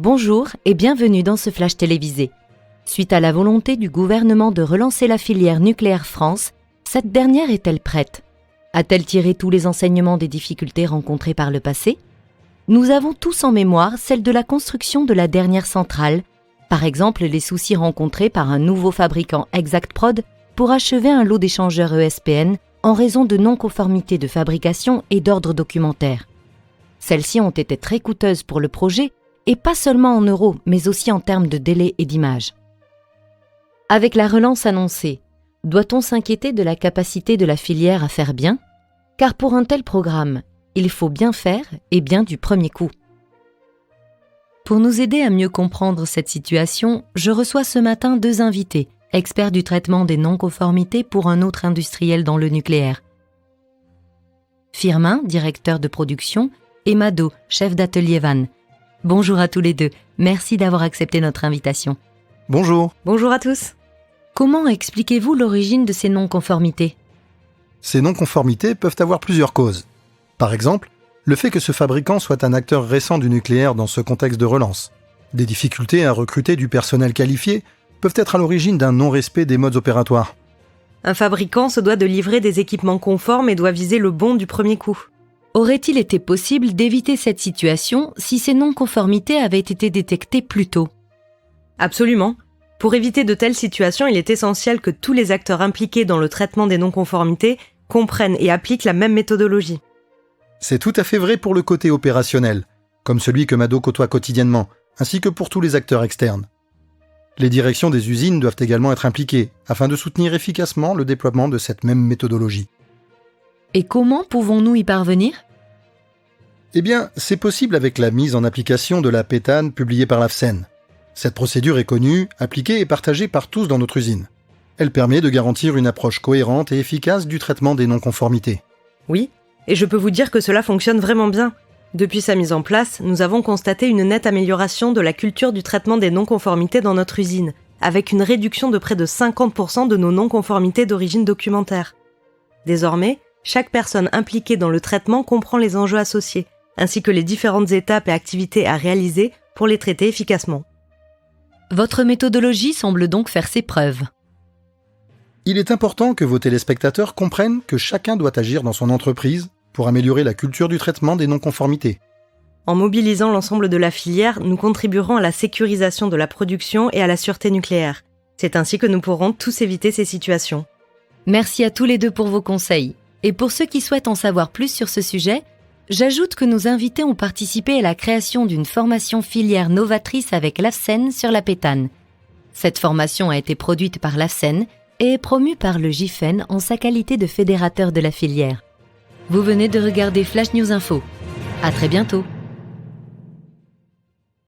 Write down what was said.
Bonjour et bienvenue dans ce flash télévisé. Suite à la volonté du gouvernement de relancer la filière nucléaire France, cette dernière est-elle prête? A-t-elle tiré tous les enseignements des difficultés rencontrées par le passé? Nous avons tous en mémoire celle de la construction de la dernière centrale, par exemple les soucis rencontrés par un nouveau fabricant ExactProd pour achever un lot d'échangeurs ESPN en raison de non-conformité de fabrication et d'ordre documentaire. Celles-ci ont été très coûteuses pour le projet, et pas seulement en euros, mais aussi en termes de délai et d'image. Avec la relance annoncée, doit-on s'inquiéter de la capacité de la filière à faire bien? Car pour un tel programme, il faut bien faire et bien du premier coup. Pour nous aider à mieux comprendre cette situation, je reçois ce matin 2 invités, experts du traitement des non-conformités pour un autre industriel dans le nucléaire. Firmin, directeur de production, et Mado, chef d'atelier Vannes. Bonjour à tous les deux, merci d'avoir accepté notre invitation. Bonjour. Bonjour à tous. Comment expliquez-vous l'origine de ces non-conformités? Ces non-conformités peuvent avoir plusieurs causes. Par exemple, le fait que ce fabricant soit un acteur récent du nucléaire dans ce contexte de relance. Des difficultés à recruter du personnel qualifié peuvent être à l'origine d'un non-respect des modes opératoires. Un fabricant se doit de livrer des équipements conformes et doit viser le bon du premier coup. Aurait-il été possible d'éviter cette situation si ces non-conformités avaient été détectées plus tôt? Absolument. Pour éviter de telles situations, il est essentiel que tous les acteurs impliqués dans le traitement des non-conformités comprennent et appliquent la même méthodologie. C'est tout à fait vrai pour le côté opérationnel, comme celui que Mado côtoie quotidiennement, ainsi que pour tous les acteurs externes. Les directions des usines doivent également être impliquées, afin de soutenir efficacement le déploiement de cette même méthodologie. Et comment pouvons-nous y parvenir? Eh bien, c'est possible avec la mise en application de la PETAN publiée par l'AFCEN. Cette procédure est connue, appliquée et partagée par tous dans notre usine. Elle permet de garantir une approche cohérente et efficace du traitement des non-conformités. Oui, et je peux vous dire que cela fonctionne vraiment bien. Depuis sa mise en place, nous avons constaté une nette amélioration de la culture du traitement des non-conformités dans notre usine, avec une réduction de près de 50% de nos non-conformités d'origine documentaire. Désormais, chaque personne impliquée dans le traitement comprend les enjeux associés, ainsi que les différentes étapes et activités à réaliser pour les traiter efficacement. Votre méthodologie semble donc faire ses preuves. Il est important que vos téléspectateurs comprennent que chacun doit agir dans son entreprise pour améliorer la culture du traitement des non-conformités. En mobilisant l'ensemble de la filière, nous contribuerons à la sécurisation de la production et à la sûreté nucléaire. C'est ainsi que nous pourrons tous éviter ces situations. Merci à tous les deux pour vos conseils. Et pour ceux qui souhaitent en savoir plus sur ce sujet, j'ajoute que nos invités ont participé à la création d'une formation filière novatrice avec l'AFCEN sur la PETAN. Cette formation a été produite par l'AFCEN et est promue par le GIFEN en sa qualité de fédérateur de la filière. Vous venez de regarder Flash News Info. À très bientôt.